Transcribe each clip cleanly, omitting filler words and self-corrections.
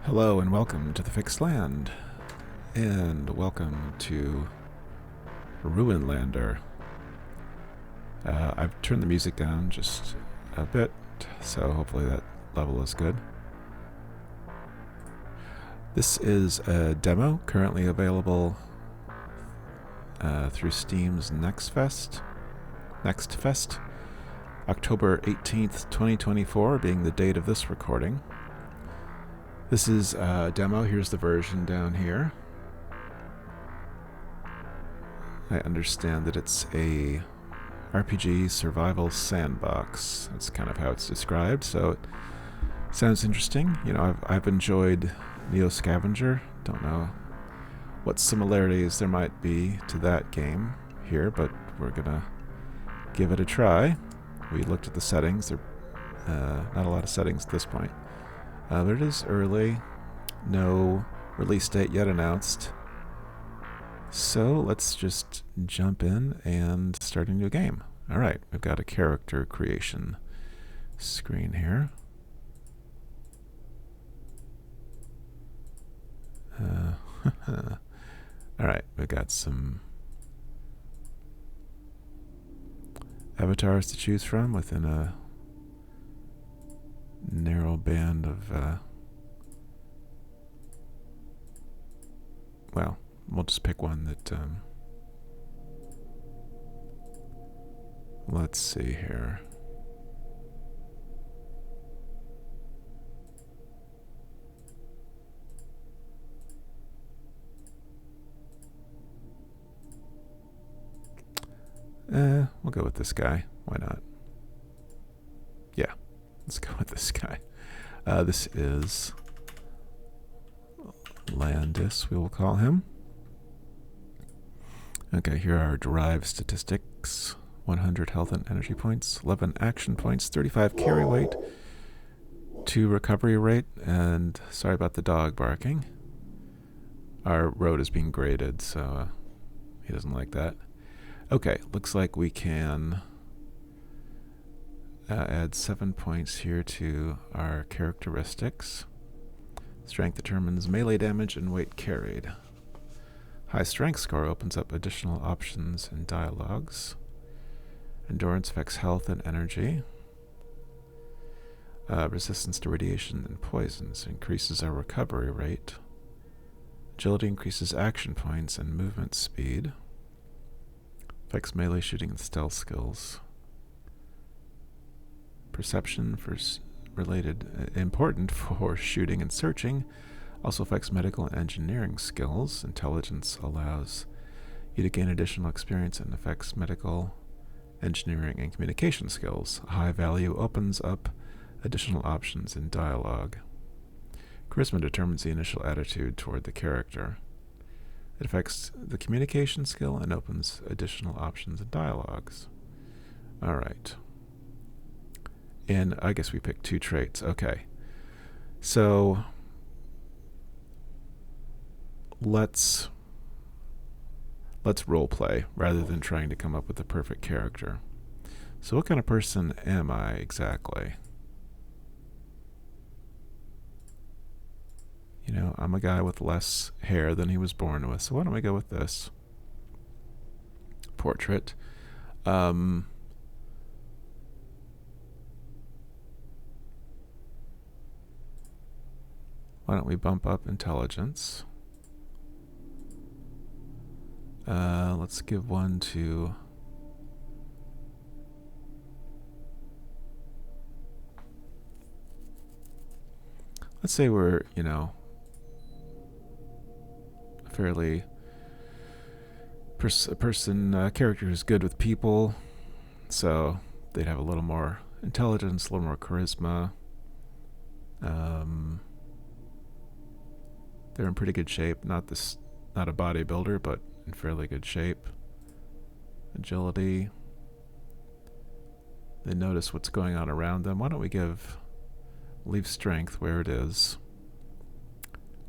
Hello and welcome to the Fixed Land, and welcome to Ruinlander. I've turned the music down just a bit, so hopefully that level is good. This is a demo currently available through Steam's Next Fest, October 18th, 2024 being the date of this recording. This is a demo. Here's the version down here. I understand that it's a RPG survival sandbox. That's kind of how it's described, so it sounds interesting. You know, I've enjoyed Scavenger. Don't know what similarities there might be to that game here, but we're gonna give it a try. We looked at the settings. There not a lot of settings at this point. But it is early. No release date yet announced. So let's just jump in and start a new game. Alright, we've got a character creation screen here. Alright, we've got some avatars to choose from within a narrow band of well, we'll just pick one that let's see here. We'll go with this guy. Why not? Yeah. Let's go with this guy. This is Landis, we will call him. Okay, here are derived statistics. 100 health and energy points, 11 action points, 35 carry weight, 2 recovery rate, and sorry about the dog barking. Our road is being graded, so he doesn't like that. Okay, looks like we can add 7 points here to our characteristics. Strength determines melee damage and weight carried. High strength score opens up additional options and dialogues. Endurance affects health and energy. Resistance to radiation and poisons increases our recovery rate. Agility increases action points and movement speed. Affects melee shooting and stealth skills. Perception for important for shooting and searching. Also affects medical and engineering skills. Intelligence allows you to gain additional experience and affects medical, engineering, and communication skills. High value opens up additional options in dialogue. Charisma determines the initial attitude toward the character. It affects the communication skill and opens additional options and dialogues. Alright. And I guess we picked 2 traits. Okay. So let's role play rather than trying to come up with the perfect character. So what kind of person am I exactly? You know, I'm a guy with less hair than he was born with, so why don't we go with this portrait? Why don't we bump up intelligence? Let's give one to let's say we're, you know, fairly character who's good with people, so they'd have a little more intelligence, a little more charisma. They're in pretty good shape. Not a bodybuilder, but in fairly good shape. Agility. They notice what's going on around them. Why don't we leave strength where it is.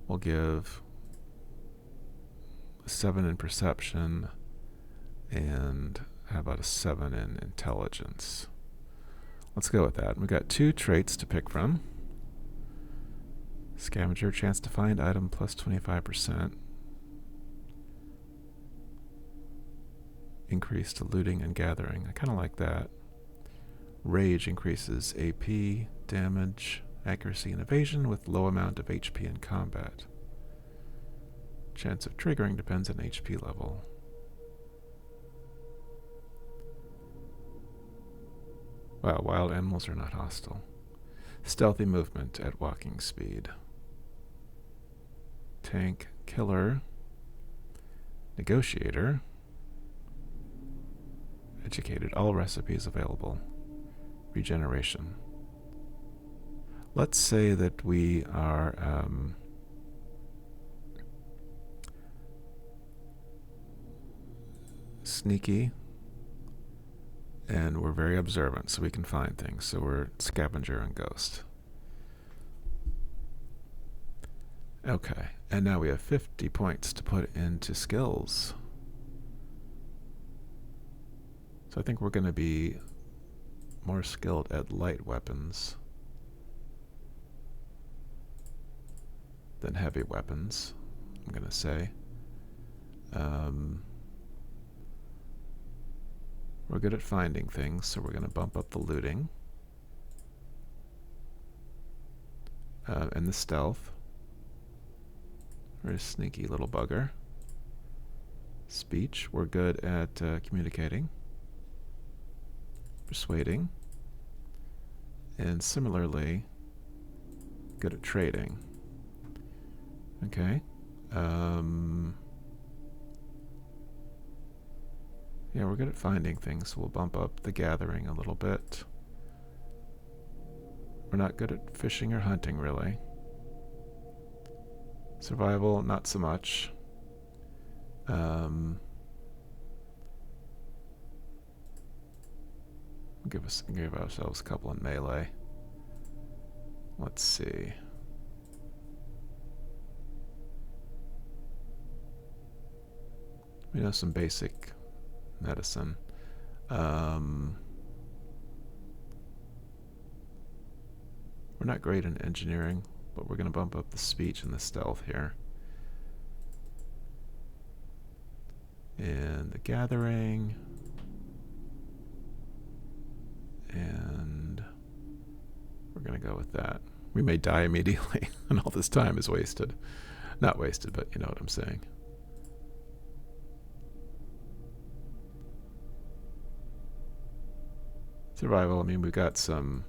We'll give 7 in perception, and how about a 7 in intelligence? Let's go with that. We've got 2 traits to pick from. Scavenger, chance to find item plus 25%. Increase to looting and gathering. I kind of like that. Rage increases AP, damage, accuracy, and evasion with low amount of HP in combat. Chance of triggering depends on HP level. Wow, wild animals are not hostile. Stealthy movement at walking speed. Tank, killer, negotiator. Educated, all recipes available. Regeneration. Let's say that we are sneaky and we're very observant, so we can find things. So we're scavenger and ghost. Okay, and now we have 50 points to put into skills. So I think we're going to be more skilled at light weapons than heavy weapons, I'm going to say. We're good at finding things, so we're going to bump up the looting. And the stealth. Very sneaky little bugger. Speech, we're good at communicating. Persuading. And similarly, good at trading. Okay. Yeah, we're good at finding things, so we'll bump up the gathering a little bit. We're not good at fishing or hunting, really. Survival, not so much. Give ourselves a couple in melee. Let's see. We know some basic medicine. We're not great in engineering, but we're going to bump up the speech and the stealth here. And the gathering. And we're going to go with that. We may die immediately, and all this time is wasted. Not wasted, but you know what I'm saying. Survival, I mean, we've got some...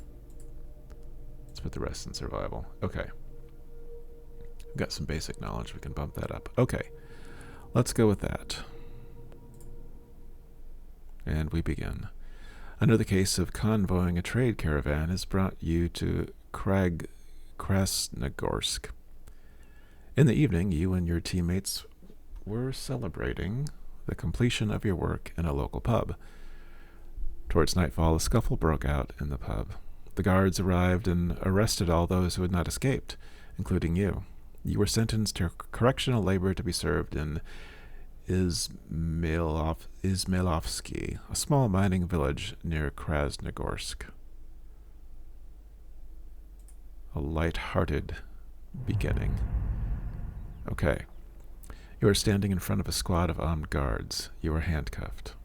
Let's put the rest in survival. Okay. We've got some basic knowledge. We can bump that up. Okay. Let's go with that. And we begin. Another case of convoying a trade caravan has brought you to Krasnogorsk. In the evening, you and your teammates were celebrating the completion of your work in a local pub. Towards nightfall, a scuffle broke out in the pub. The guards arrived and arrested all those who had not escaped, including you. You were sentenced to correctional labor to be served in Izmailovsky, a small mining village near Krasnogorsk. A light-hearted beginning. Okay. You are standing in front of a squad of armed guards. You are handcuffed.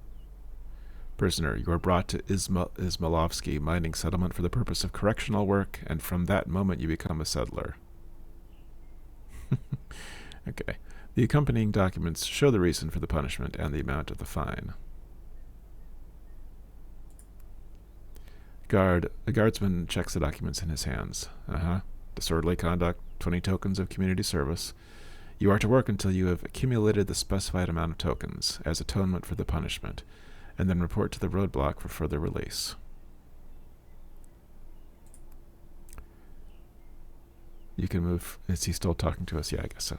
Prisoner, you are brought to Izmailovsky mining settlement for the purpose of correctional work, and from that moment you become a settler. Okay. The accompanying documents show the reason for the punishment and the amount of the fine. The guardsman checks the documents in his hands. Disorderly conduct, 20 tokens of community service. You are to work until you have accumulated the specified amount of tokens as atonement for the punishment, and then report to the roadblock for further release. You can move... Is he still talking to us? Yeah, I guess so.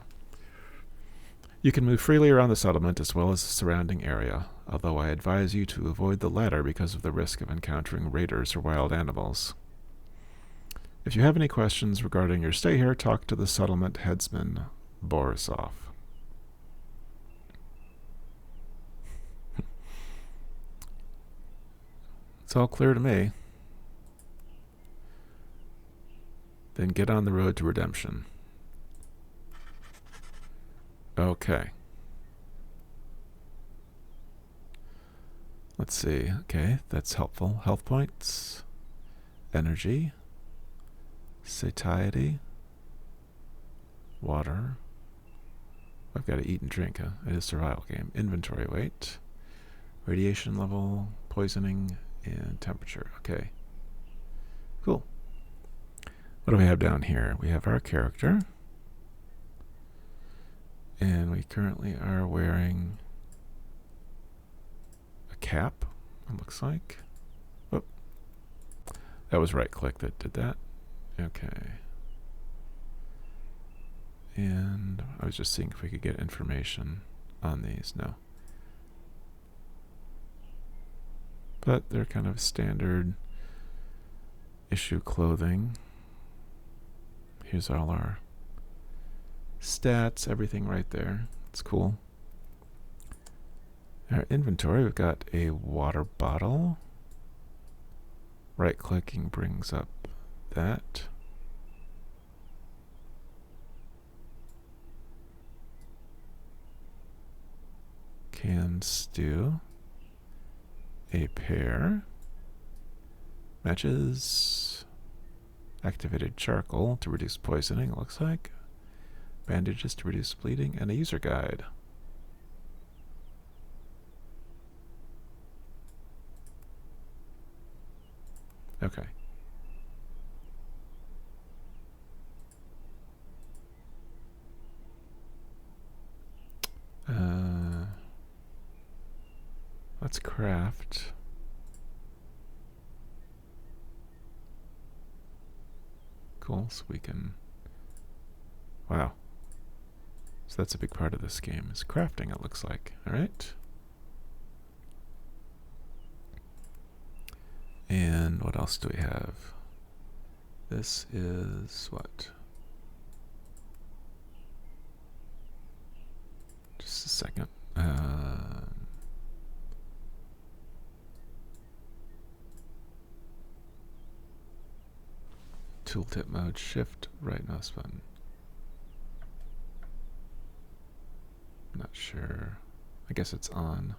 You can move freely around the settlement as well as the surrounding area, although I advise you to avoid the latter because of the risk of encountering raiders or wild animals. If you have any questions regarding your stay here, talk to the settlement headsman, Borisov. It's all clear to me. Then get on the road to redemption. Okay. Let's see. Okay, that's helpful. Health points, energy, satiety, water. I've got to eat and drink. Huh? It is a survival game. Inventory weight, radiation level, poisoning, and temperature. Okay. Cool. What do we have down here? We have our character. And we currently are wearing a cap, it looks like. Oh, that was right click that did that. Okay. And I was just seeing if we could get information on these. No. But they're kind of standard issue clothing. Here's all our stats, everything right there. It's cool. Our inventory, we've got a water bottle. Right clicking brings up that. Canned stew. A pear. Matches. Activated charcoal to reduce poisoning, it looks like. Bandages to reduce bleeding, and a user guide. Okay. Let's craft. Cool, so we can... Wow. So that's a big part of this game, is crafting, it looks like. Alright. And what else do we have? This is what? Just a second. Tooltip mode, shift, right mouse button. Not sure. I guess it's on.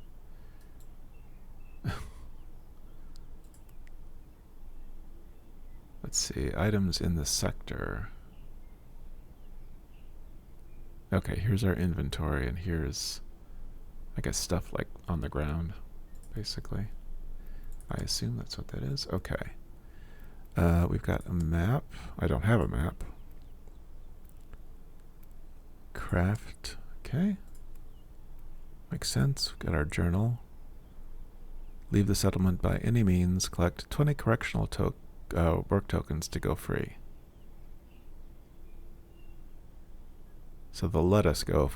Let's see, items in the sector. Okay, here's our inventory, and here's, I guess, stuff like on the ground, basically. I assume that's what that is. Okay. We've got a map. I don't have a map. Craft. Okay. Makes sense. We've got our journal. Leave the settlement by any means. Collect 20 correctional work tokens to go free. So they'll let us go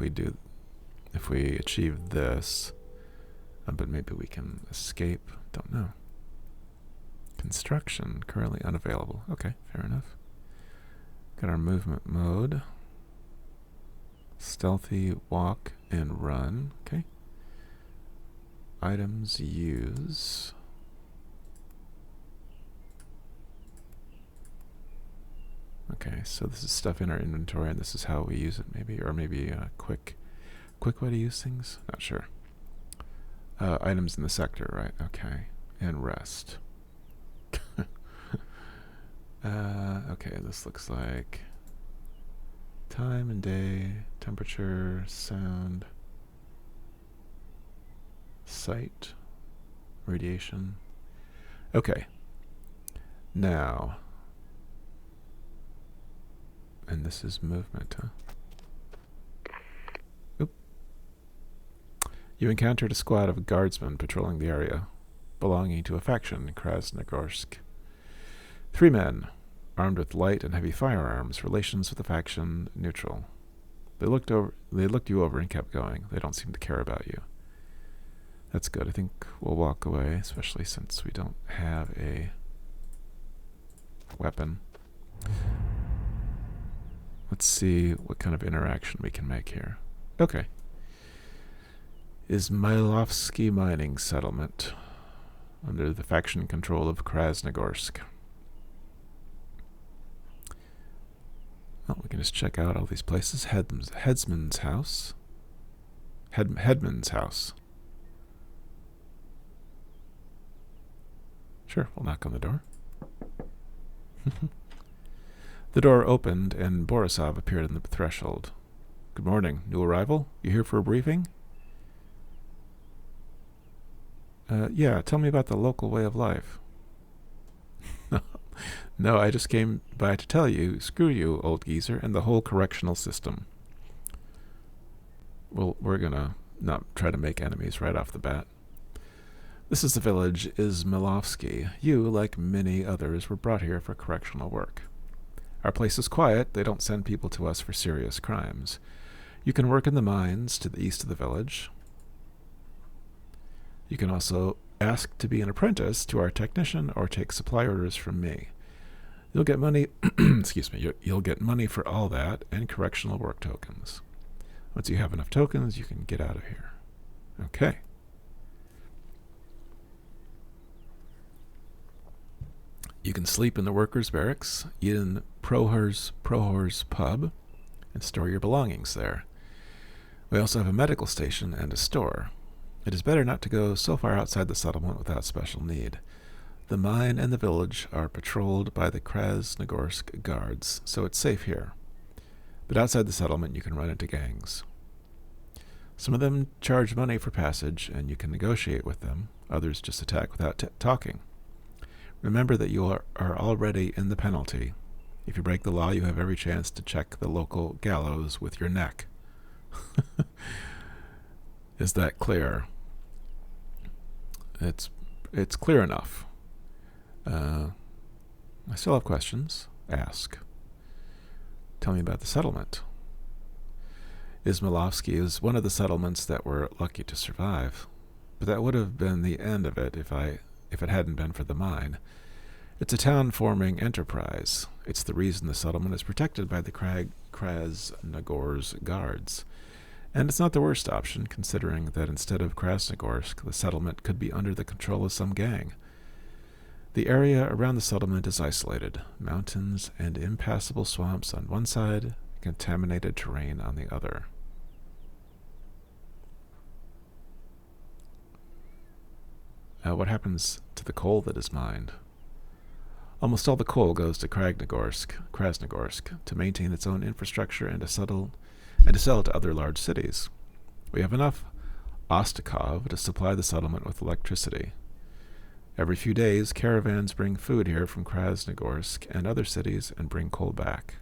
if we achieve this. But maybe we can escape. Don't know. Construction, currently unavailable. Okay, fair enough. Got our movement mode. Stealthy, walk, and run. Okay. Items use. Okay, so this is stuff in our inventory, and this is how we use it, maybe, or maybe a quick way to use things. Not sure. Items in the sector, right? Okay, and rest. Okay, this looks like time and day, temperature, sound, sight, radiation. Okay. Now, and this is movement, huh? Oop. You encountered a squad of guardsmen patrolling the area, belonging to a faction in Krasnogorsk. 3 men, armed with light and heavy firearms, relations with the faction neutral. They looked you over and kept going. They don't seem to care about you. That's good. I think we'll walk away, especially since we don't have a weapon. Let's see what kind of interaction we can make here. Okay. Izmailovsky mining settlement under the faction control of Krasnogorsk. Well, we can just check out all these places. Headman's house. Headman's house. Sure, we'll knock on the door. The door opened, and Borisov appeared on the threshold. Good morning. New arrival? You here for a briefing? Yeah, tell me about the local way of life. No, I just came by to tell you, screw you, old geezer, and the whole correctional system. Well, we're gonna not try to make enemies right off the bat. This is the village Izmailovsky. You, like many others, were brought here for correctional work. Our place is quiet. They don't send people to us for serious crimes. You can work in the mines to the east of the village. You can also ask to be an apprentice to our technician or take supply orders from me. You'll get money, excuse me, you'll get money for all that and correctional work tokens. Once you have enough tokens, you can get out of here. Okay. You can sleep in the workers' barracks, eat in Prohor's pub, and store your belongings there. We also have a medical station and a store. It is better not to go so far outside the settlement without special need. The mine and the village are patrolled by the Krasnogorsk guards, so it's safe here. But outside the settlement you can run into gangs. Some of them charge money for passage, and you can negotiate with them. Others just attack without talking. Remember that you are already in the penalty. If you break the law, you have every chance to check the local gallows with your neck. Is that clear? It's clear enough. I still have questions. Ask. Tell me about the settlement. Izmailovsky is one of the settlements that were lucky to survive, but that would have been the end of it if it hadn't been for the mine. It's a town-forming enterprise. It's the reason the settlement is protected by the Krasnogorsk guards. And it's not the worst option, considering that instead of Krasnogorsk, the settlement could be under the control of some gang. The area around the settlement is isolated, mountains and impassable swamps on one side, contaminated terrain on the other. What happens to the coal that is mined? Almost all the coal goes to Krasnogorsk to maintain its own infrastructure and to sell to other large cities. We have enough Ostakov to supply the settlement with electricity. Every few days, caravans bring food here from Krasnogorsk and other cities and bring coal back.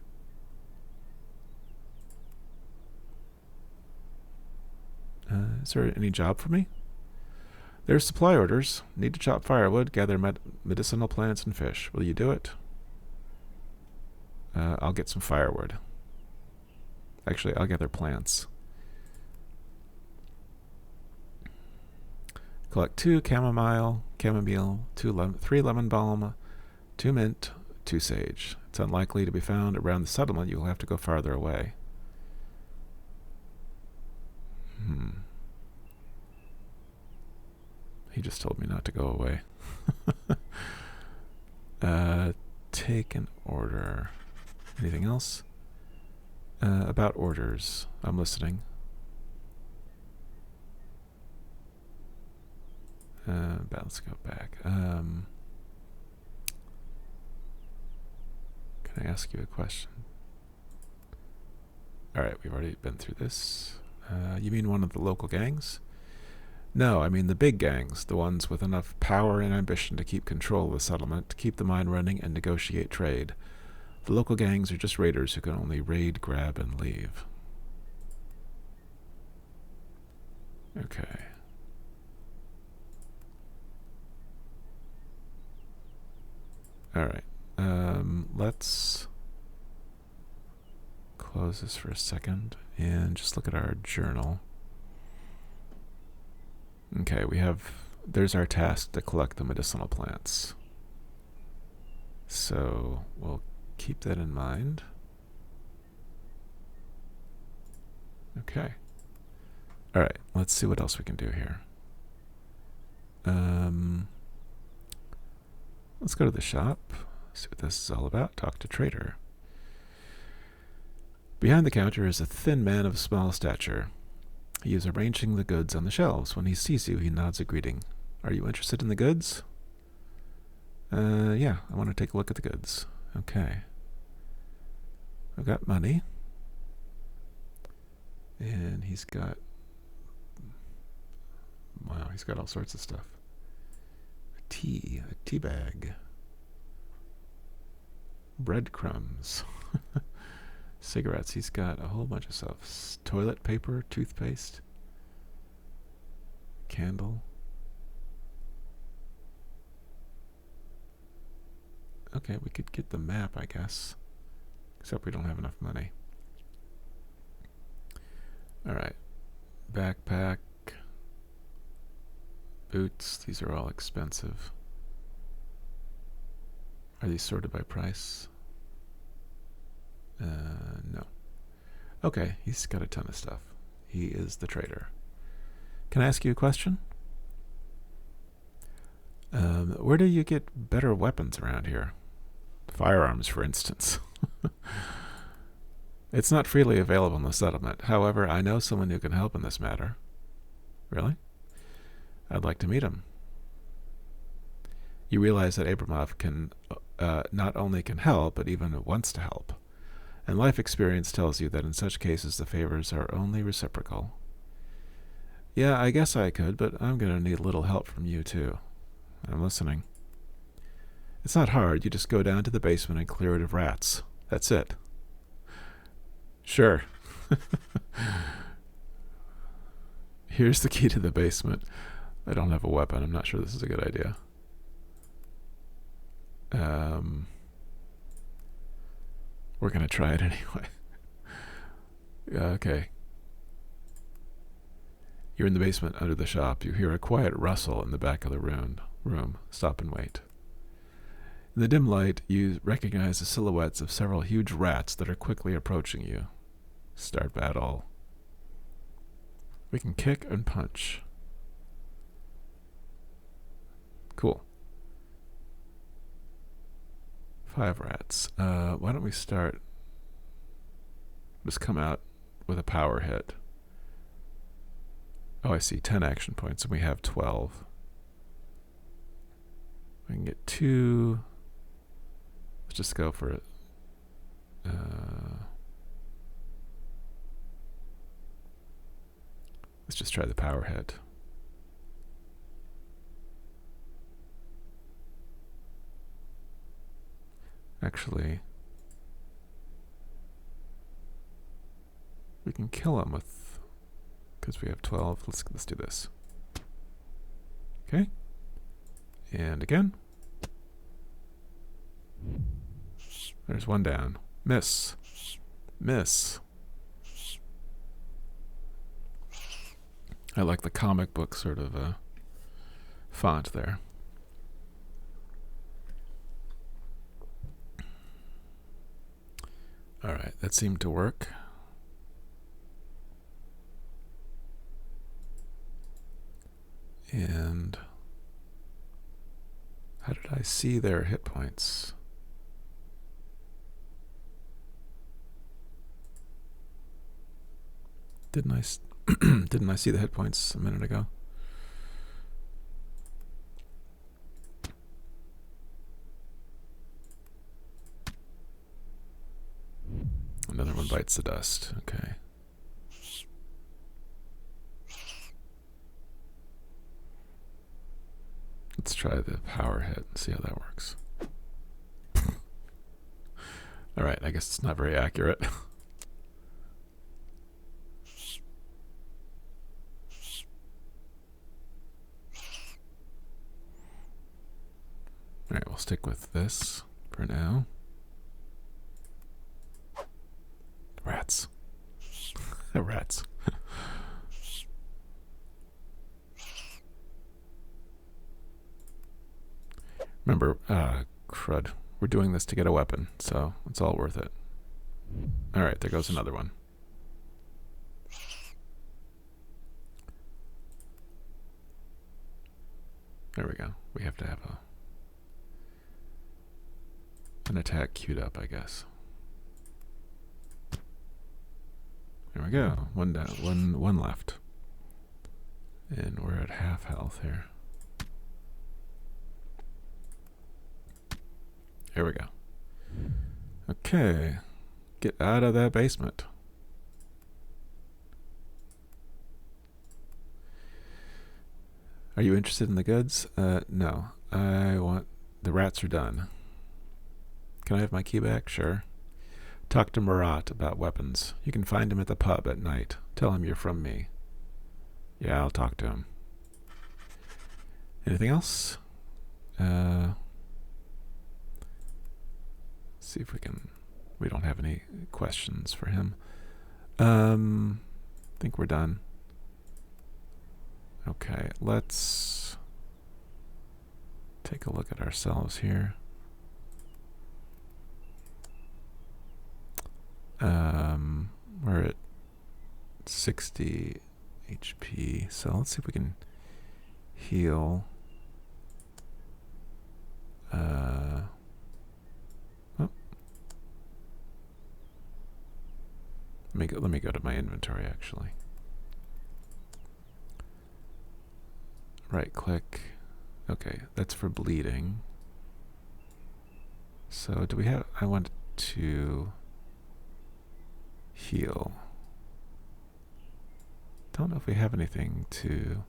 Is there any job for me? There's supply orders. Need to chop firewood, gather medicinal plants, and fish. Will you do it? I'll get some firewood. Actually, I'll gather plants. Collect 2 chamomile, 3 lemon balm, 2 mint, 2 sage. It's unlikely to be found around the settlement. You'll have to go farther away. He just told me not to go away. Take an order. Anything else? About orders. I'm listening. Let's go back. Can I ask you a question? Alright, we've already been through this. You mean one of the local gangs? No, I mean the big gangs, the ones with enough power and ambition to keep control of the settlement, to keep the mine running and negotiate trade. The local gangs are just raiders who can only raid, grab, and leave. Okay. Alright. Let's close this for a second and just look at our journal. Okay, there's our task to collect the medicinal plants. So we'll keep that in mind. Okay. Alright, let's see what else we can do here. Let's go to the shop, see what this is all about, talk to trader. Behind the counter is a thin man of small stature. He is arranging the goods on the shelves. When he sees you, he nods a greeting. Are you interested in the goods? Yeah, I want to take a look at the goods. Okay. I've got money. And he's got... Wow, he's got all sorts of stuff. A tea bag. Breadcrumbs. Cigarettes. He's got a whole bunch of stuff. Toilet paper, toothpaste, candle. Okay, we could get the map, I guess. Except we don't have enough money. Alright. Backpack. Boots. These are all expensive. Are these sorted by price? No. Okay, he's got a ton of stuff. He is the trader. Can I ask you a question? Where do you get better weapons around here? Firearms, for instance. It's not freely available in the settlement. However, I know someone who can help in this matter. Really? I'd like to meet him. You realize that Abramov can not only can help, but even wants to help. And life experience tells you that in such cases the favors are only reciprocal. Yeah, I guess I could, but I'm going to need a little help from you too. I'm listening. It's not hard. You just go down to the basement and clear it of rats. That's it. Sure. Here's the key to the basement. I don't have a weapon. I'm not sure this is a good idea. We're going to try it anyway. Okay. You're in the basement under the shop. You hear a quiet rustle in the back of the room. Stop and wait. In the dim light, you recognize the silhouettes of several huge rats that are quickly approaching you. Start battle. We can kick and punch. Cool. 5 rats. Why don't we start... Just come out with a power hit. Oh, I see. 10 action points, and we have 12. We can get 2... Let's just go for it. Let's just try the power hit. Actually, we can kill him with, because we have 12. Let's do this. Okay. And again. There's one down. Miss. Miss. I like the comic book sort of font there. Alright, that seemed to work. And how did I see their hit points? Didn't I see the hit points a minute ago? Another one bites the dust. Okay. Let's try the power hit and see how that works. Alright, I guess it's not very accurate. Alright, we'll stick with this for now. Rats. Rats. Remember, crud. We're doing this to get a weapon, so it's all worth it. Alright, there goes another one. There we go. We have to have an attack queued up, I guess. There we go. One down, one left. And we're at half health here. Here we go. Okay. Get out of that basement. Are you interested in the goods? No. The rats are done. Can I have my key back? Sure. Talk to Marat about weapons. You can find him at the pub at night. Tell him you're from me. Yeah, I'll talk to him. Anything else? See if we can... We don't have any questions for him. I think we're done. Okay, let's take a look at ourselves here. We're at 60 HP, so let's see if we can heal. Oh. Let me go to my inventory actually. Right click. Okay, that's for bleeding. So do we have... I want to heal. Don't know if we have anything to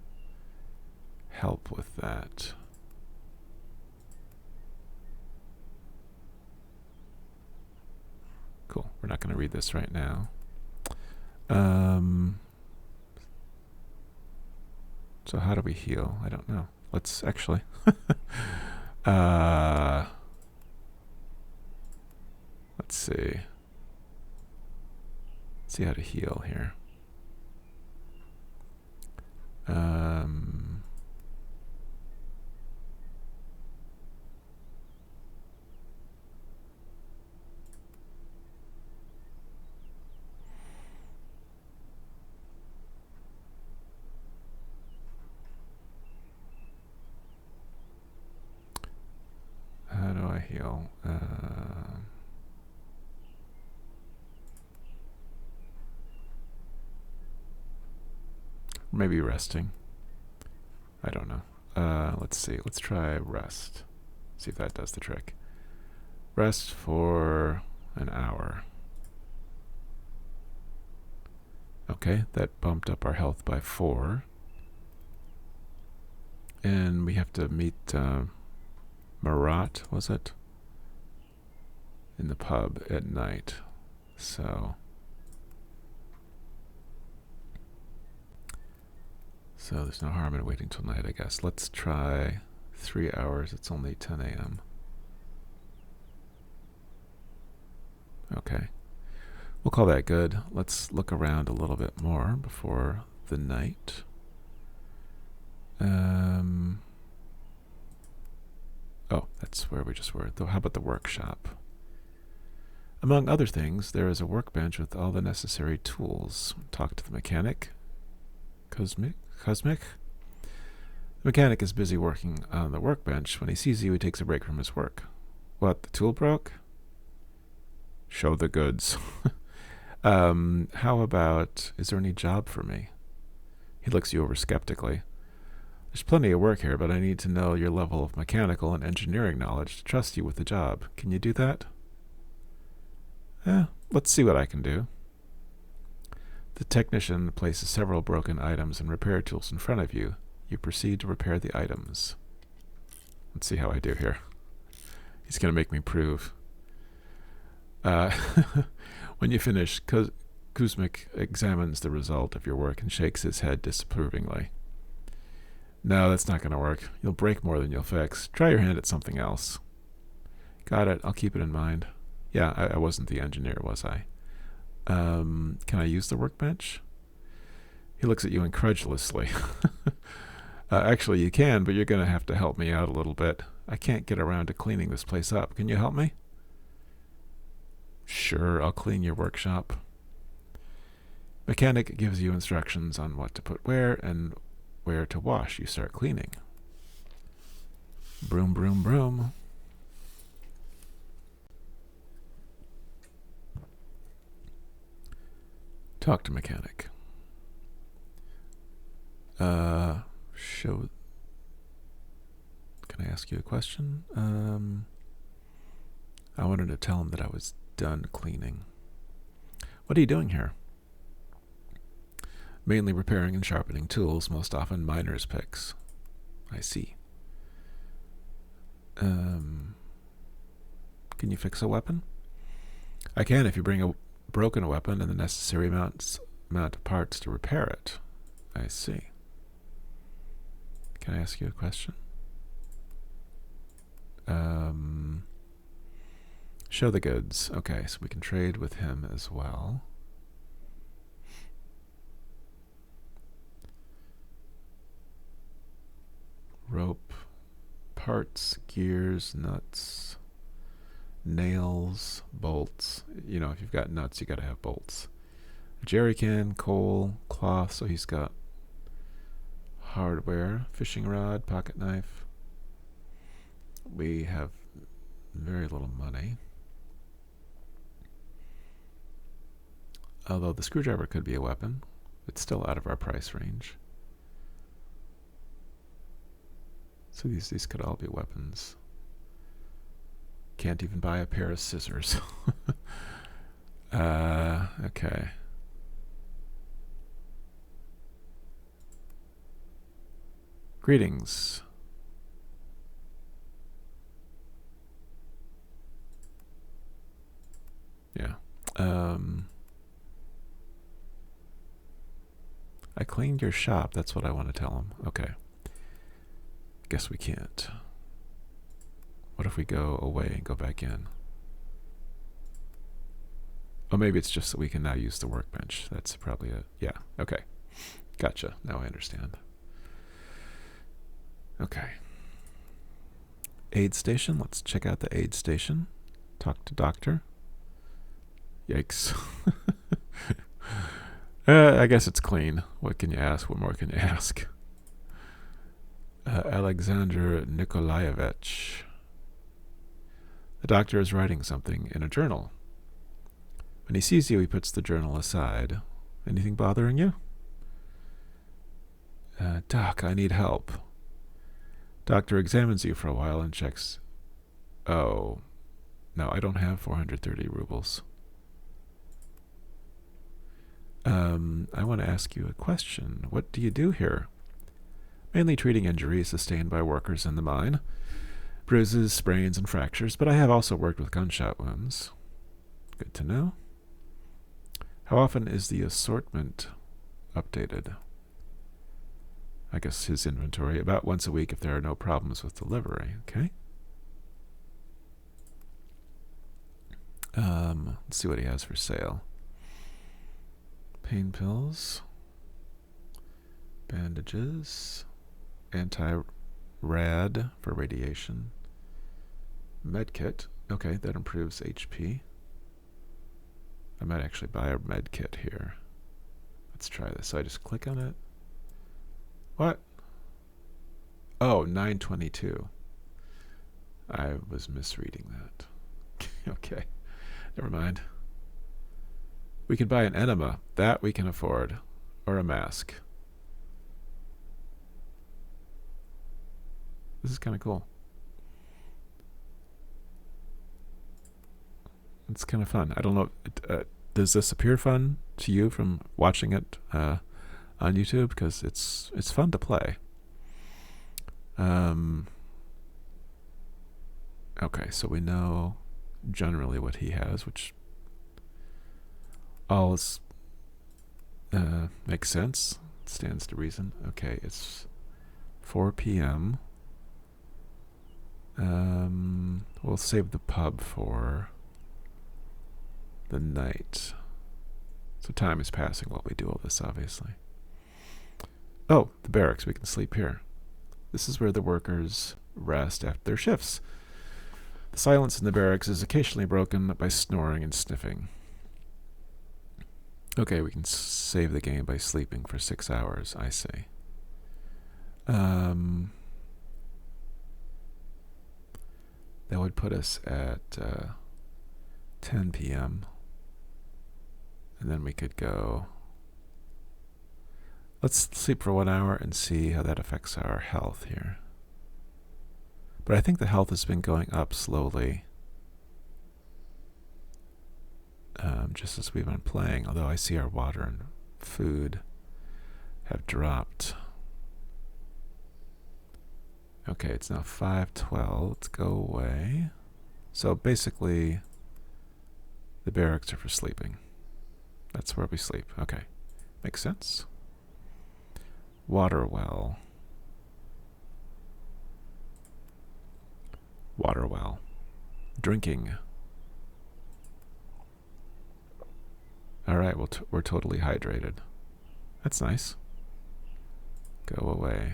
help with that. Cool. We're not going to read this right now. So how do we heal? I don't know. Let's actually... let's see. Let's see how to heal here. How do I heal? Maybe resting. I don't know. Let's see. Let's try rest. See if that does the trick. Rest for an hour. Okay, that bumped up our health by 4. And we have to meet Marat, was it? In the pub at night. So there's no harm in waiting till night, I guess. Let's try 3 hours. It's only 10 a.m. Okay. We'll call that good. Let's look around a little bit more before the night. Oh, that's where we just were. How about the workshop? Among other things, there is a workbench with all the necessary tools. Talk to the mechanic. Cosmic? The mechanic is busy working on the workbench. When he sees you, he takes a break from his work. What, the tool broke? Show the goods. How about, is there any job for me? He looks you over skeptically. There's plenty of work here, but I need to know your level of mechanical and engineering knowledge to trust you with the job. Can you do that? Let's see what I can do. The technician places several broken items and repair tools in front of you. You proceed to repair the items. Let's see how I do here. He's going to make me prove. When you finish, Kuzmik examines the result of your work and shakes his head disapprovingly. No, that's not going to work. You'll break more than you'll fix. Try your hand at something else. Got it. I'll keep it in mind. Yeah, I wasn't the engineer, was I? Can I use the workbench? He looks at you incredulously. Actually, you can, but you're going to have to help me out a little bit. I can't get around to cleaning this place up. Can you help me? Sure, I'll clean your workshop. Mechanic gives you instructions on what to put where and where to wash. You start cleaning. Broom, broom, broom. Talk to mechanic. Show. Can I ask you a question? I wanted to tell him that I was done cleaning. What are you doing here? Mainly repairing and sharpening tools, most often miner's picks. I see. Can you fix a weapon? I can if you bring a broken weapon and the necessary amount of parts to repair it. I see. Can I ask you a question? Show the goods. Okay, so we can trade with him as well. Rope, parts, gears, nuts, nails, bolts. You know, if you've got nuts, you gotta have bolts. Jerry can, coal, cloth, so he's got hardware, fishing rod, pocket knife. We have very little money. Although the screwdriver could be a weapon. It's still out of our price range. So these could all be weapons. Can't even buy a pair of scissors. Okay. Greetings. Yeah. I cleaned your shop. That's what I want to tell him. Okay. Guess we can't. What if we go away and go back in? Oh, maybe it's just that we can now use the workbench. That's probably it. Yeah. Okay. Gotcha. Now I understand. Okay. Aid station. Let's check out the aid station. Talk to doctor. Yikes. I guess it's clean. What can you ask? What more can you ask? Alexander Nikolaevich. The doctor is writing something in a journal. When he sees you, he puts the journal aside. Anything bothering you? Doc, I need help. Doctor examines you for a while and checks. Oh, no, I don't have 430 rubles. I want to ask you a question. What do you do here? Mainly treating injuries sustained by workers in the mine. Bruises, sprains, and fractures, but I have also worked with gunshot wounds. Good to know. How often is the assortment updated? I guess his inventory. About once a week if there are no problems with delivery. Okay. Let's see what he has for sale. Pain pills. Bandages. Anti-rad for radiation. Medkit. Okay, that improves HP. I might actually buy a medkit here. Let's try this. So I just click on it. What? Oh, 922. I was misreading that. Okay, never mind. We can buy an enema. That we can afford. Or a mask. This is kind of cool. It's kind of fun. I don't know. Does this appear fun to you from watching it on YouTube? Because it's fun to play. Okay, so we know generally what he has, which all is, makes sense. Stands to reason. Okay, it's 4 p.m. We'll save the pub for the night. So time is passing while we do all this, obviously. Oh, the barracks. We can sleep here. This is where the workers rest after their shifts. The silence in the barracks is occasionally broken by snoring and sniffing. Okay, we can save the game by sleeping for 6 hours, I say. That would put us at 10 p.m. And then we could go Let's sleep for 1 hour and see how that affects our health here. But I think the health has been going up slowly. Just as we've been playing, although I see our water and food have dropped. Okay, it's now 5:12. Let's go away. So basically, the barracks are for sleeping. That's where we sleep. Okay, makes sense. Water well. Water well. Drinking. All right, well, we're totally hydrated. That's nice. Go away.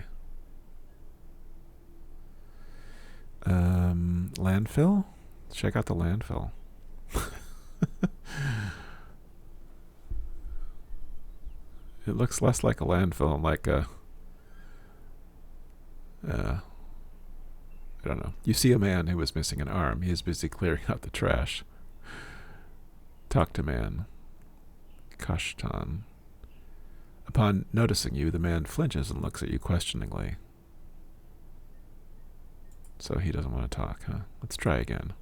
Landfill? Check out the landfill. It looks less like a landfill and like a... I don't know. You see a man who was missing an arm. He is busy clearing out the trash. Talk to man. Kashtan. Upon noticing you, the man flinches and looks at you questioningly. So he doesn't want to talk, huh? Let's try again.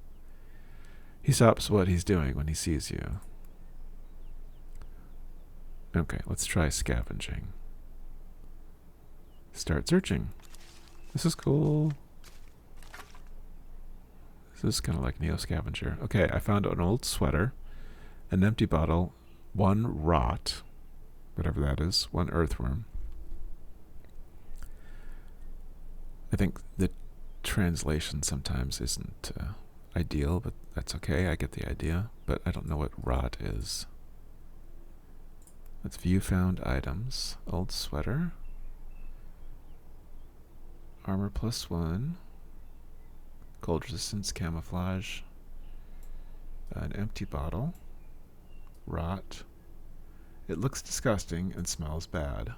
He stops what he's doing when he sees you. Okay, let's try scavenging. Start searching. This is cool. This is kind of like Neo Scavenger. Okay, I found an old sweater, an empty bottle, 1 rot, whatever that is, 1 earthworm. I think the translation sometimes isn't ideal, but that's okay. I get the idea, but I don't know what rot is. Let's view found items. Old sweater. Armor +1. Cold resistance, camouflage. An empty bottle. Rot. It looks disgusting and smells bad.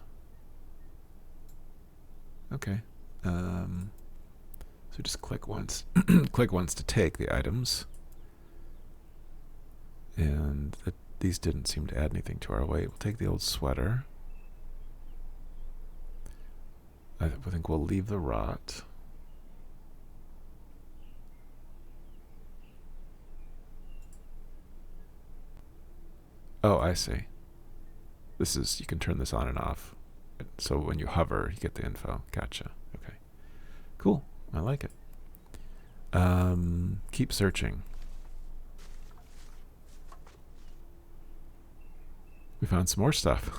Okay. So just click once. Click once to take the items. And these didn't seem to add anything to our weight. We'll take the old sweater. I think we'll leave the rot. Oh, I see. This is, you can turn this on and off. So when you hover, you get the info. Gotcha. Okay. Cool. I like it. Keep searching. We found some more stuff.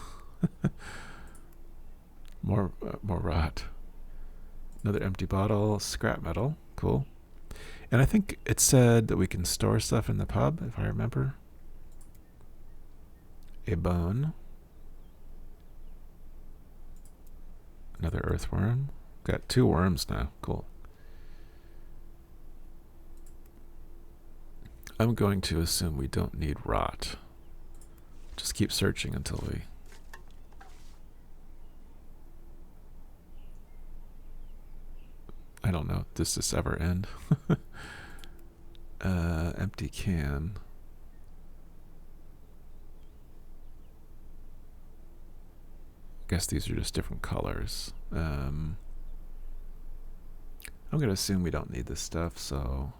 more rot. Another empty bottle, scrap metal. Cool. And I think it said that we can store stuff in the pub, if I remember. A bone. Another earthworm. Got 2 worms now. Cool. I'm going to assume we don't need rot. Just keep searching until we... I don't know. Does this ever end? Empty can. Guess these are just different colors. I'm going to assume we don't need this stuff, so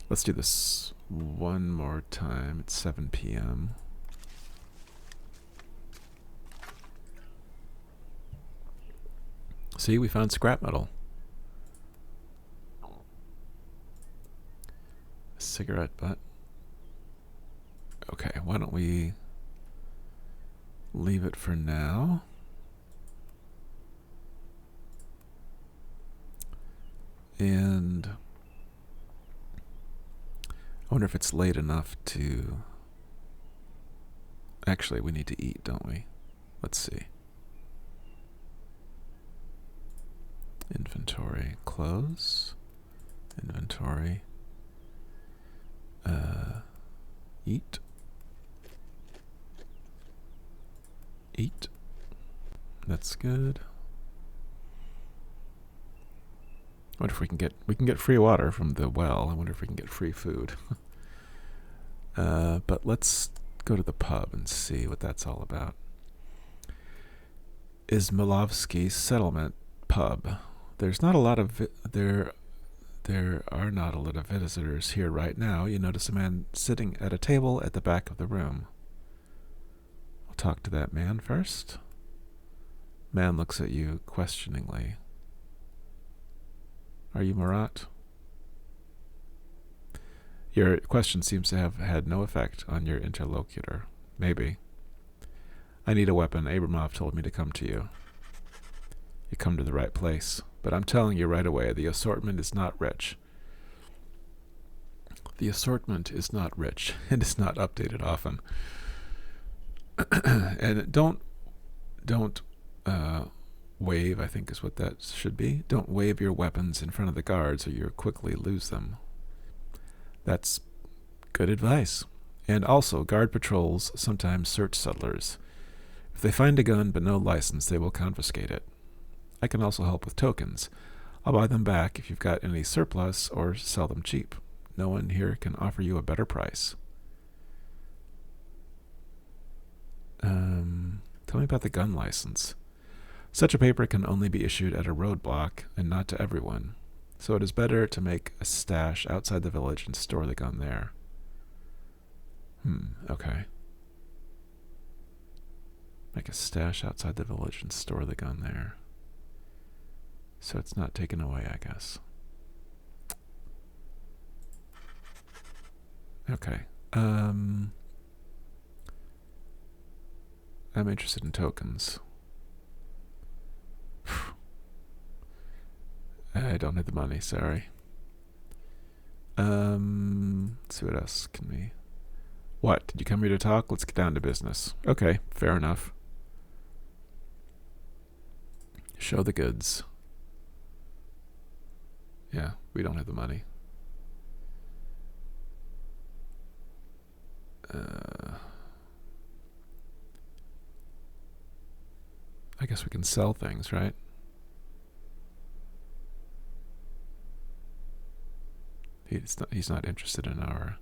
let's do this one more time. It's 7 p.m. See, we found scrap metal. A cigarette butt. Okay, why don't we leave it for now? And I wonder if it's late enough to... Actually, we need to eat, don't we? Let's see. Inventory. Close. Inventory. Eat. Eat. That's good. I wonder if we can get free water from the well. I wonder if we can get free food. But let's go to the pub and see what that's all about. Izmailovsky Settlement Pub. There's not a lot of there are not a lot of visitors here right now. You notice a man sitting at a table at the back of the room. I'll talk to that man first. Man looks at you questioningly. Are you Marat? Your question seems to have had no effect on your interlocutor. Maybe. I need a weapon. Abramov told me to come to you. You come to the right place. But I'm telling you right away, the assortment is not rich. The assortment is not rich. It is not updated often. And don't wave, I think is what that should be. Don't wave your weapons in front of the guards or you'll quickly lose them. That's good advice. And also, guard patrols sometimes search settlers. If they find a gun but no license, they will confiscate it. I can also help with tokens. I'll buy them back if you've got any surplus or sell them cheap. No one here can offer you a better price. Tell me about the gun license. Such a paper can only be issued at a roadblock and not to everyone. So it is better to make a stash outside the village and store the gun there. Okay. Make a stash outside the village and store the gun there. So it's not taken away, I guess. Okay. I'm interested in tokens. I don't have the money, sorry. Let's see what else can we... What? Did you come here to talk? Let's get down to business. Okay, fair enough. Show the goods. Yeah, we don't have the money. I guess we can sell things, right? He's not interested in our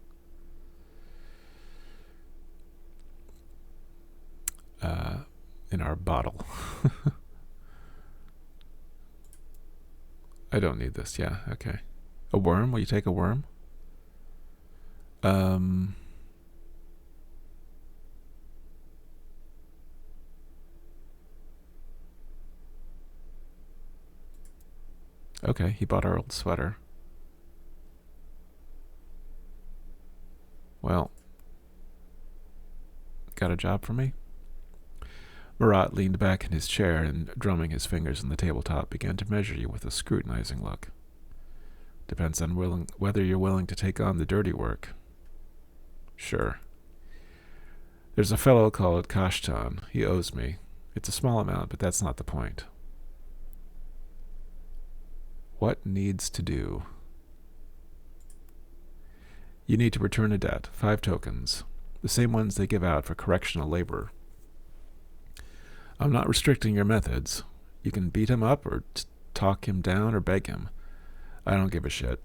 bottle. I don't need this. Yeah, okay. A worm? Will you take a worm? Okay, he bought our old sweater. Well, got a job for me? Marat leaned back in his chair and, drumming his fingers on the tabletop, began to measure you with a scrutinizing look. Depends on whether you're willing to take on the dirty work. Sure. There's a fellow called Kashtan. He owes me. It's a small amount, but that's not the point. What needs to do? You need to return a debt, 5 tokens, the same ones they give out for correctional labor. I'm not restricting your methods. You can beat him up or talk him down or beg him. I don't give a shit.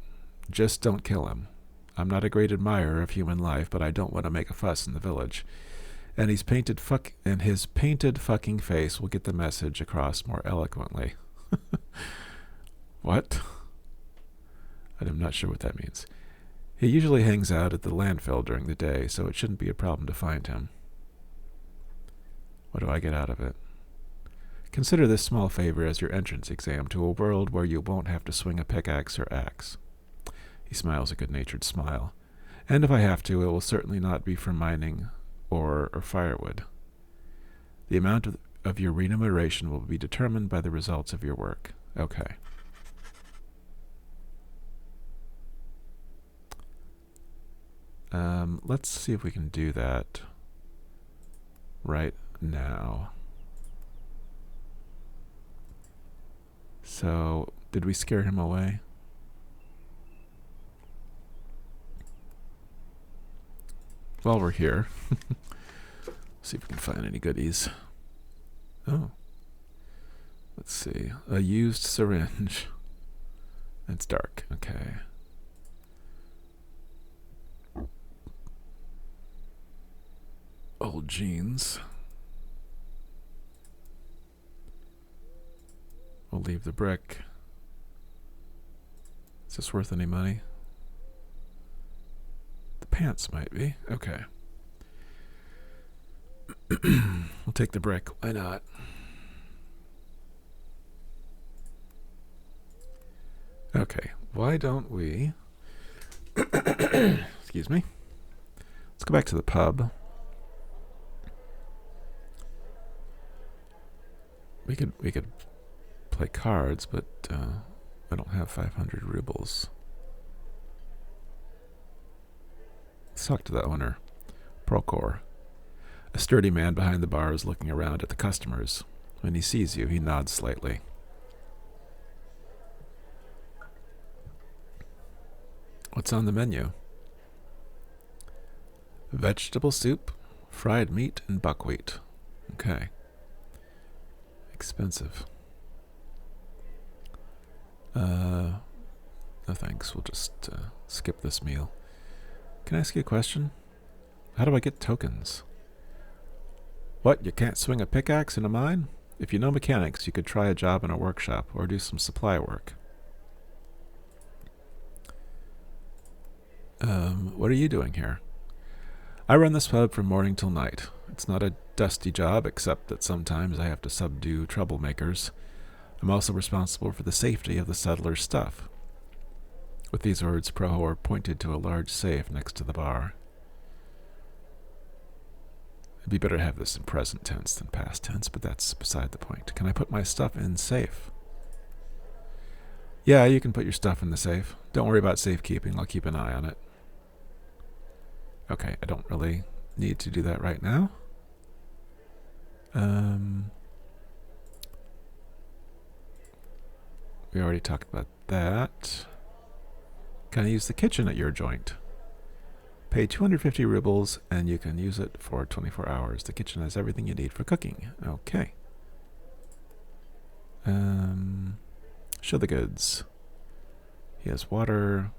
Just don't kill him. I'm not a great admirer of human life, but I don't want to make a fuss in the village. And his painted fucking face will get the message across more eloquently. What? I'm not sure what that means. He usually hangs out at the landfill during the day, so it shouldn't be a problem to find him. What do I get out of it? Consider this small favor as your entrance exam to a world where you won't have to swing a pickaxe or axe. He smiles a good-natured smile. And if I have to, it will certainly not be for mining or firewood. The amount of your remuneration will be determined by the results of your work. Okay. Let's see if we can do that right now. So, did we scare him away? While we're here, see if we can find any goodies. Oh. Let's see. A used syringe. It's dark. Okay. Old jeans. We'll leave the brick. Is this worth any money? The pants might be. Okay. We'll take the brick. Why not? Okay. Why don't we... Excuse me. Let's go back to the pub. We could play cards, but I don't have 500 rubles. Let's talk to the owner, Procor. A sturdy man behind the bar is looking around at the customers. When he sees you, he nods slightly. What's on the menu? Vegetable soup, fried meat, and buckwheat. Okay. Expensive. No thanks. We'll just skip this meal. Can I ask you a question? How do I get tokens? What, you can't swing a pickaxe in a mine? If you know mechanics, you could try a job in a workshop or do some supply work. What are you doing here? I run this pub from morning till night. It's not a dusty job, except that sometimes I have to subdue troublemakers. I'm also responsible for the safety of the settlers' stuff. With these words, Prohor pointed to a large safe next to the bar. It'd be better to have this in present tense than past tense, but that's beside the point. Can I put my stuff in safe? Yeah, you can put your stuff in the safe. Don't worry about safekeeping. I'll keep an eye on it. Okay, I don't really need to do that right now. We already talked about that. Can I use the kitchen at your joint? Pay 250 rubles and you can use it for 24 hours. The kitchen has everything you need for cooking. Okay. Show the goods. He has water,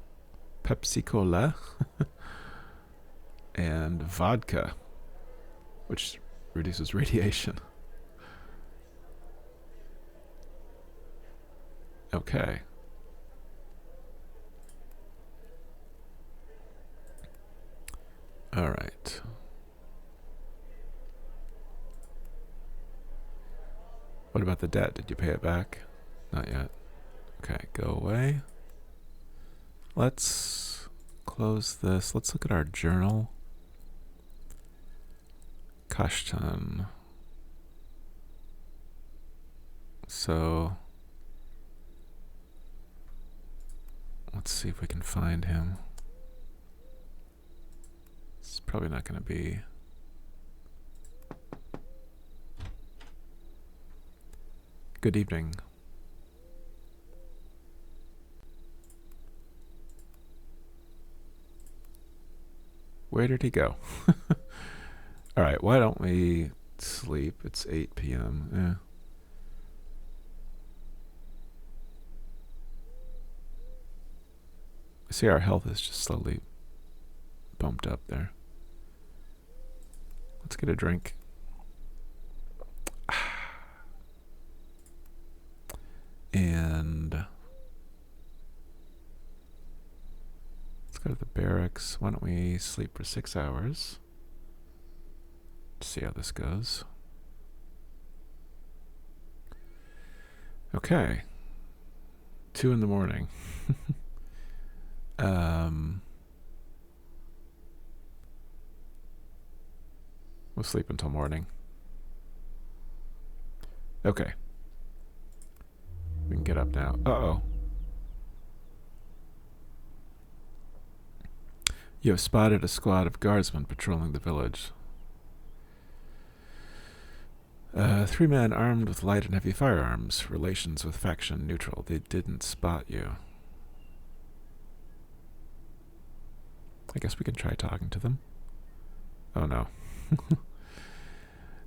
Pepsi Cola, and vodka, which reduces radiation. Okay. All right. What about the debt? Did you pay it back? Not yet. Okay, go away. Let's close this. Let's look at our journal. Kashtan. So let's see if we can find him. It's probably not going to be. Good evening. Where did he go? All right, why don't we sleep? It's 8 p.m. Yeah. I see our health is just slowly bumped up there. Let's get a drink. And let's go to the barracks. Why don't we sleep for 6 hours? See how this goes. Okay. 2 in the morning. We'll sleep until morning. Okay. We can get up now. Uh-oh. You have spotted a squad of guardsmen patrolling the village. 3 men armed with light and heavy firearms. Relations with faction neutral. They didn't spot you. I guess we can try talking to them. Oh no.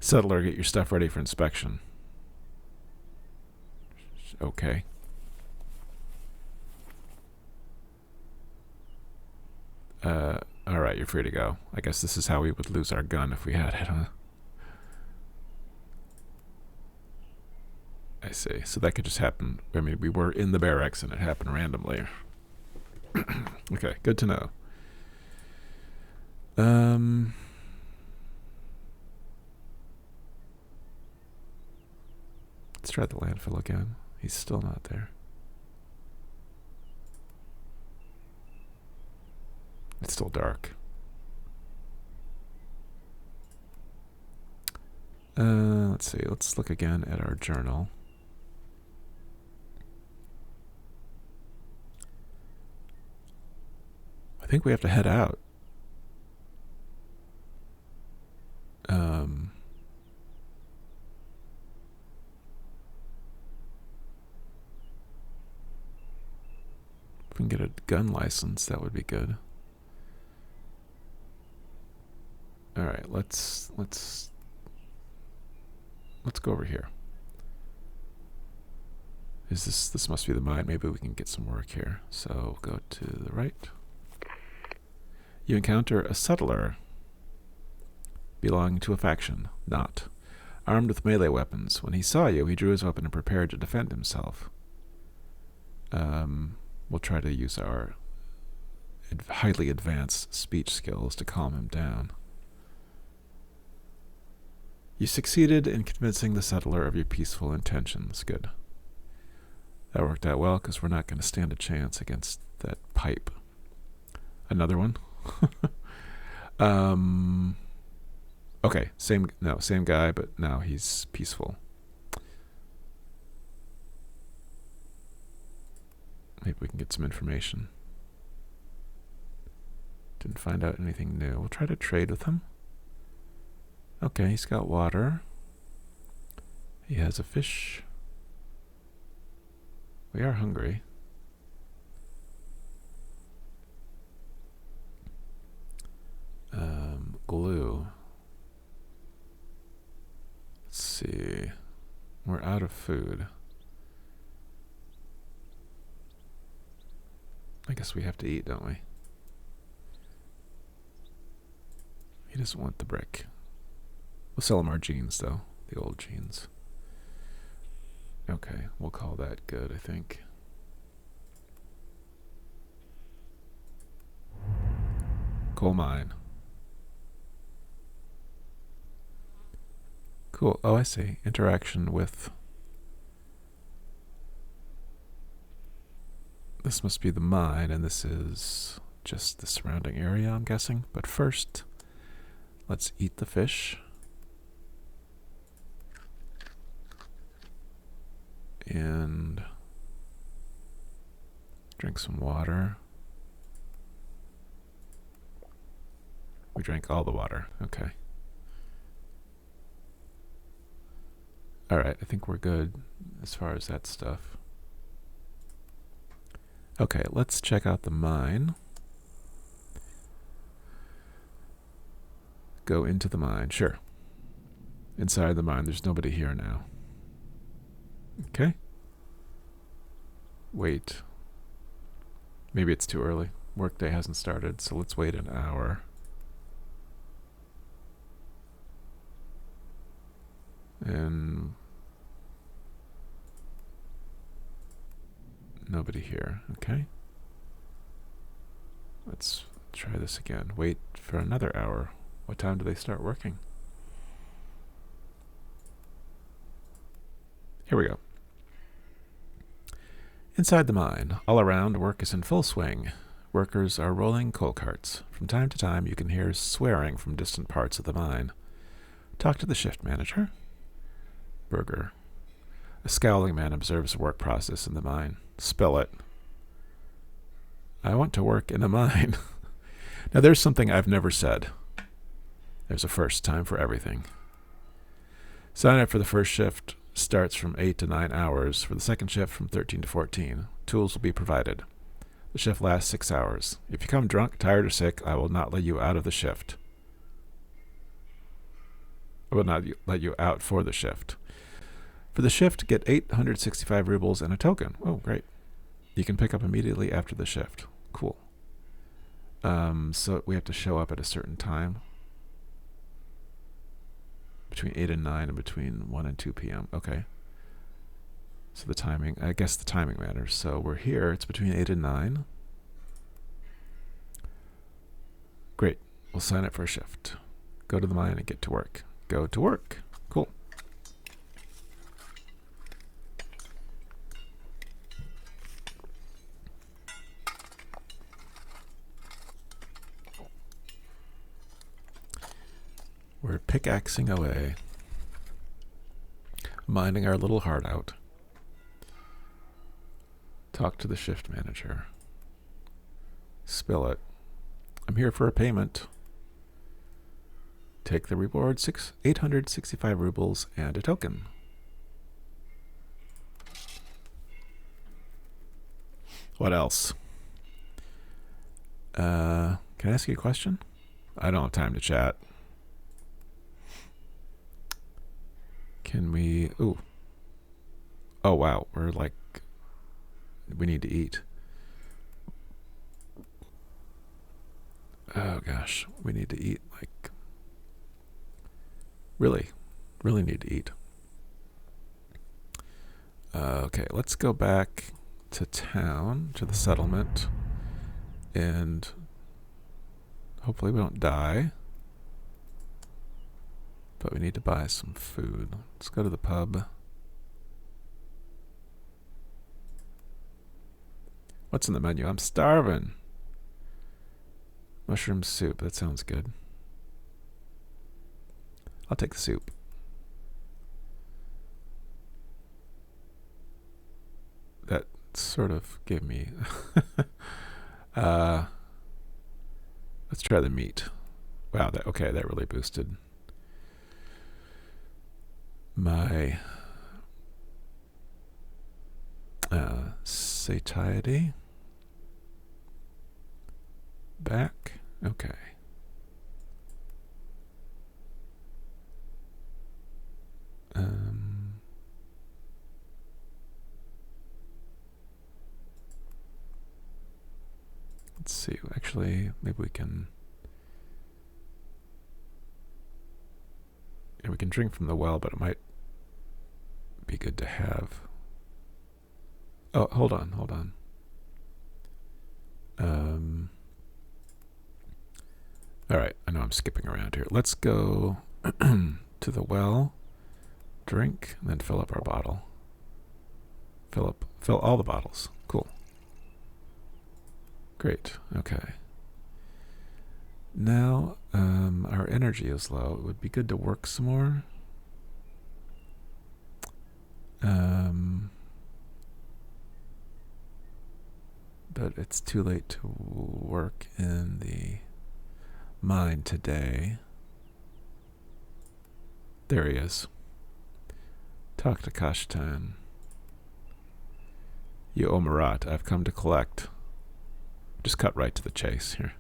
Settler, get your stuff ready for inspection. Okay. Alright, you're free to go. I guess this is how we would lose our gun if we had it, huh? I see. So that could just happen. I mean, we were in the barracks and it happened randomly. Okay, good to know. Let's try the landfill again. He's still not there. It's still dark. Let's see. Let's look again at our journal. I think we have to head out. If we can get a gun license, that would be good. All right, let's go over here. Is this must be the mine? Maybe we can get some work here. So go to the right. You encounter a settler belonging to a faction, not armed with melee weapons. When he saw you, he drew his weapon and prepared to defend himself. We'll try to use our highly advanced speech skills to calm him down. You succeeded in convincing the settler of your peaceful intentions. Good. That worked out well, because we're not going to stand a chance against that pipe. Another one? Okay, same guy, but now he's peaceful. Maybe we can get some information. Didn't find out anything new. We'll try to trade with him. Okay, he's got water. He has a fish. We are hungry. Glue. Let's see. We're out of food. I guess we have to eat, don't we? He doesn't want the brick. We'll sell him our jeans, though. The old jeans. Okay, we'll call that good, I think. Coal mine. Cool. Oh, I see. Interaction with... This must be the mine, and this is just the surrounding area, I'm guessing. But first, let's eat the fish. And drink some water. We drank all the water. Okay. Alright, I think we're good as far as that stuff. Okay, let's check out the mine. Go into the mine. Sure. Inside the mine, there's nobody here now. Okay. Wait. Maybe it's too early. Workday hasn't started, so let's wait an hour. And nobody here. Okay. Let's try this again. Wait for another hour. What time do they start working? Here we go. Inside the mine, all around, work is in full swing. Workers are rolling coal carts. From time to time, you can hear swearing from distant parts of the mine. Talk to the shift manager. Burger. A scowling man observes the work process in the mine. Spill it. I want to work in a mine. Now, there's something I've never said. There's a first time for everything. Sign up for the first shift. Starts from 8 to 9 hours. For the second shift, from 13 to 14. Tools will be provided. The shift lasts 6 hours. If you come drunk, tired, or sick, I will not let you out of the shift. I will not let you out for the shift. For the shift, get 865 rubles and a token. Oh, great. You can pick up immediately after the shift. Cool. So we have to show up at a certain time. Between 8 and 9 and between 1 and 2 p.m. Okay. So the timing, I guess the timing matters. So we're here. It's between 8 and 9. Great. We'll sign up for a shift. Go to the mine and get to work. Go to work. Cool. We're pickaxing away. Mining our little heart out. Talk to the shift manager. Spill it. I'm here for a payment. Take the reward, 865 rubles and a token. What else? Can I ask you a question? I don't have time to chat. Can we... Ooh. Oh, wow. We're like... We need to eat. Oh, gosh. We need to eat, like... Really need to eat. Okay, let's go back to town, to the settlement, and hopefully we don't die. But we need to buy some food. Let's go to the pub. What's in the menu? I'm starving. Mushroom soup. That sounds good. I'll take the soup. That sort of gave me... let's try the meat. Wow, okay, that really boosted my satiety. Back. Okay. Let's see. Actually, maybe we can... Yeah, we can drink from the well, but it might be good to have... Oh, hold on. Alright, I know I'm skipping around here. Let's go to the well, drink, and then fill up our bottle. Fill all the bottles. Cool. Great, okay. Now, our energy is low. It would be good to work some more. But it's too late to work in the mine today. There he is. Talk to Kashtan. You owe Marat. I've come to collect. Just cut right to the chase here.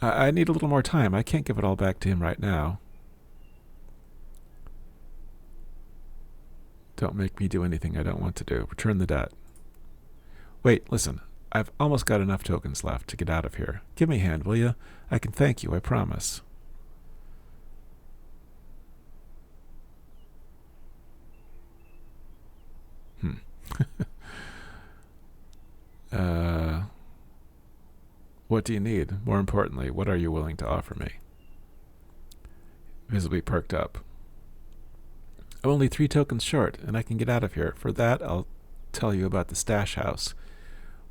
I need a little more time. I can't give it all back to him right now. Don't make me do anything I don't want to do. Return the debt. Wait, listen. I've almost got enough tokens left to get out of here. Give me a hand, will you? I can thank you, I promise. What do you need? More importantly, what are you willing to offer me? Visibly perked up. I'm only 3 tokens short, and I can get out of here. For that, I'll tell you about the stash house.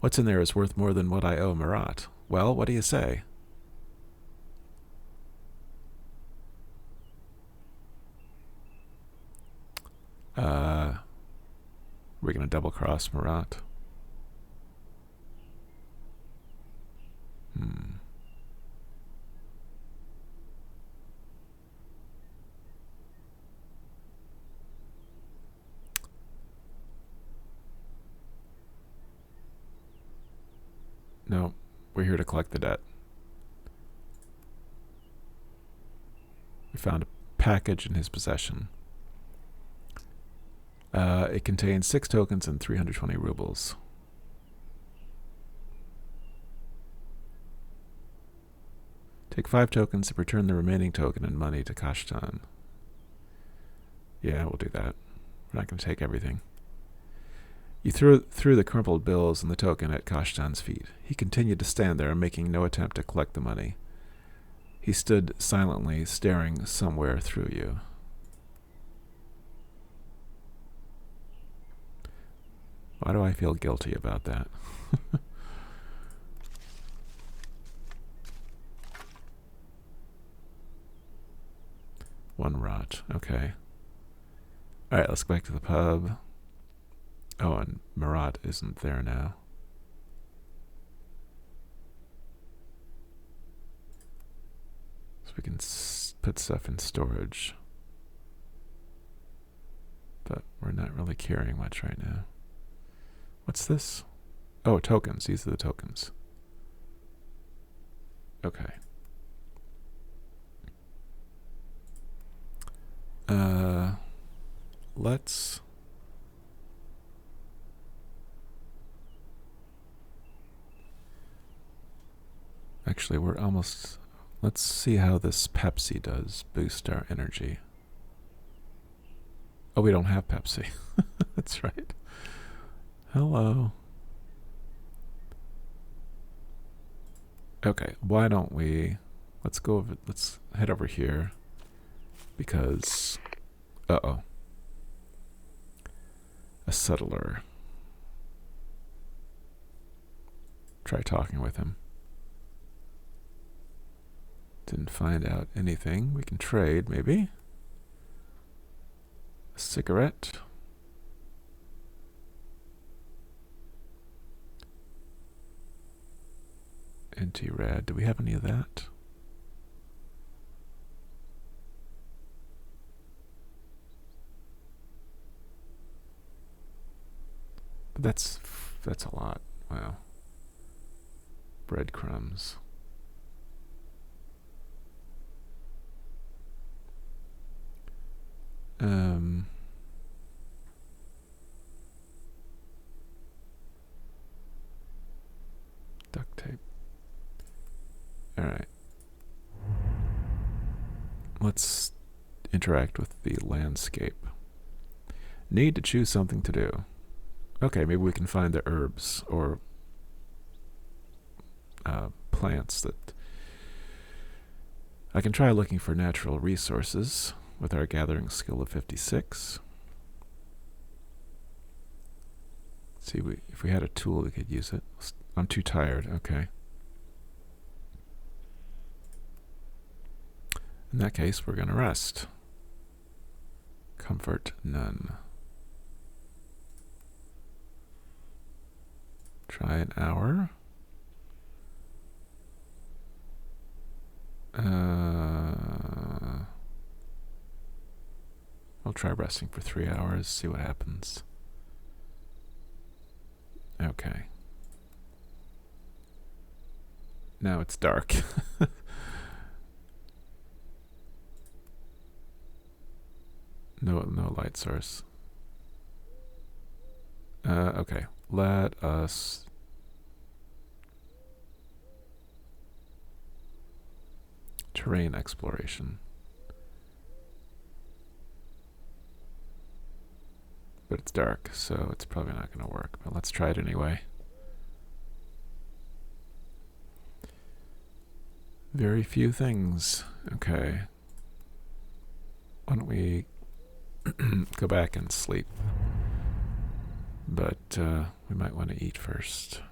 What's in there is worth more than what I owe Marat. Well, what do you say? We're going to double-cross Marat. No, we're here to collect the debt. We found a package in his possession. It contains 6 tokens and 320 rubles. Take 5 tokens and return the remaining token and money to Kashtan. Yeah, we'll do that. We're not going to take everything. You threw the crumpled bills and the token at Kashtan's feet. He continued to stand there, making no attempt to collect the money. He stood silently, staring somewhere through you. Why do I feel guilty about that? One rot. Okay. Alright, let's go back to the pub. Oh, and Marat isn't there now. So we can put stuff in storage. But we're not really carrying much right now. What's this? Oh, tokens. These are the tokens. Okay. Let's... Actually, we're almost... Let's see how this Pepsi does boost our energy. Oh, we don't have Pepsi. That's right. Hello. Okay, why don't we... Let's go over... Let's head over here. Because... Uh-oh. A settler. Try talking with him. Didn't find out anything. We can trade, maybe. A cigarette. Anti-rad. Do we have any of that? But that's a lot. Wow. Breadcrumbs. Duct tape. Alright. Let's interact with the landscape. Need to choose something to do. Okay, maybe we can find the herbs or plants that... I can try looking for natural resources with our gathering skill of 56. Let's see if we had a tool we could use it. I'm too tired. Okay. In that case, we're going to rest. Comfort, none. Try an hour. I'll try resting for 3 hours, see what happens. Okay. Now it's dark. No light source. Okay. Let us terrain exploration. But it's dark, so it's probably not going to work. But let's try it anyway. Very few things. Okay. Why don't we go back and sleep? But we might want to eat first.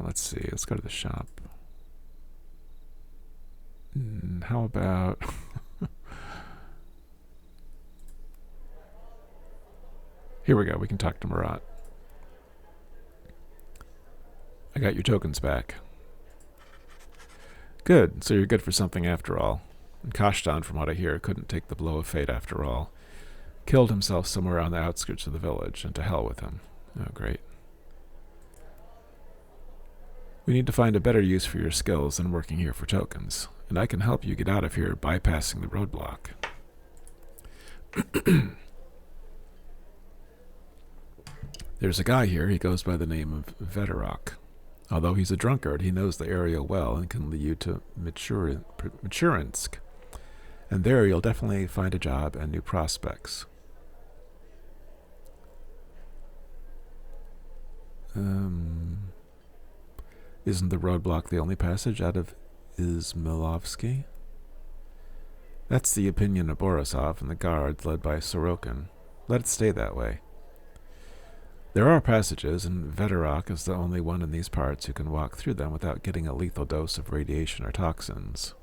Let's see. Let's go to the shop. How about... Here we go. We can talk to Marat. I got your tokens back. Good. So you're good for something after all. And Kashtan, from what I hear, couldn't take the blow of fate after all. Killed himself somewhere on the outskirts of the village, and to hell with him. Oh, great. We need to find a better use for your skills than working here for tokens, and I can help you get out of here bypassing the roadblock. There's a guy here, he goes by the name of Veterok. Although he's a drunkard, he knows the area well and can lead you to Michurinsk. And there you'll definitely find a job and new prospects. Isn't the roadblock the only passage out of Izmailovsky? That's the opinion of Borisov and the guards led by Sorokin. Let it stay that way. There are passages, and Veterok is the only one in these parts who can walk through them without getting a lethal dose of radiation or toxins.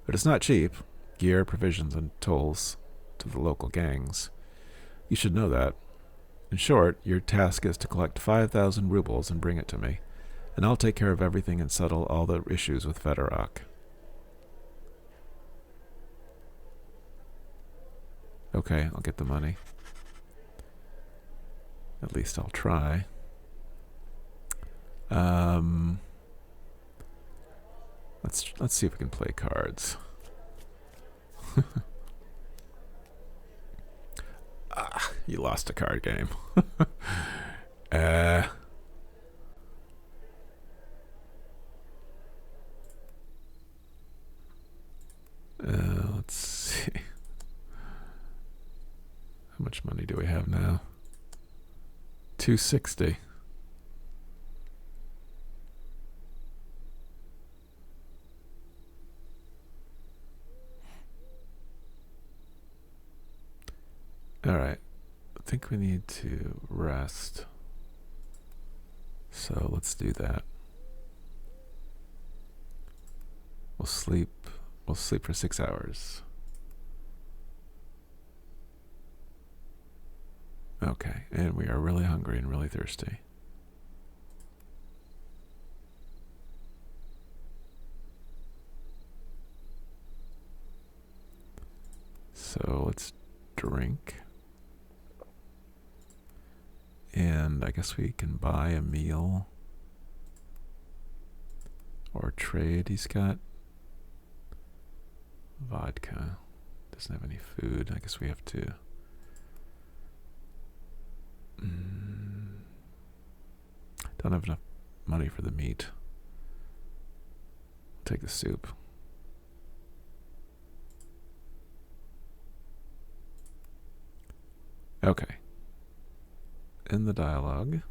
But it's not cheap. Gear, provisions, and tolls to the local gangs. You should know that. In short, your task is to collect 5,000 rubles and bring it to me, and I'll take care of everything and settle all the issues with Veterok. Okay, I'll get the money. At least I'll try. Let's see if we can play cards. You lost a card game. Let's see. How much money do we have now? 260. All right. I think we need to rest. So let's do that. We'll sleep for 6 hours. Okay, and we are really hungry and really thirsty. So let's drink. And I guess we can buy a meal or trade. He's got vodka. Doesn't have any food. I guess we have to. Don't have enough money for the meat. I'll take the soup. Okay. End the dialogue.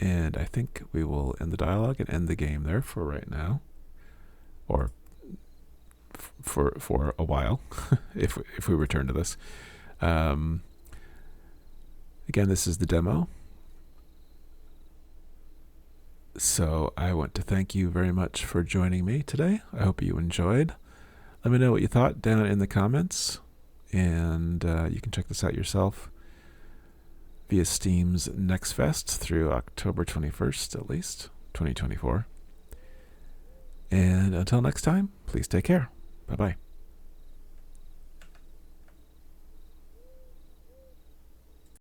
And I think we will end the dialogue and end the game there for right now. Or for a while, if we return to this. Again, this is the demo. So I want to thank you very much for joining me today. I hope you enjoyed. Let me know what you thought down in the comments. And you can check this out yourself via Steam's Next Fest through October 21st, at least, 2024. And until next time, please take care. Bye-bye.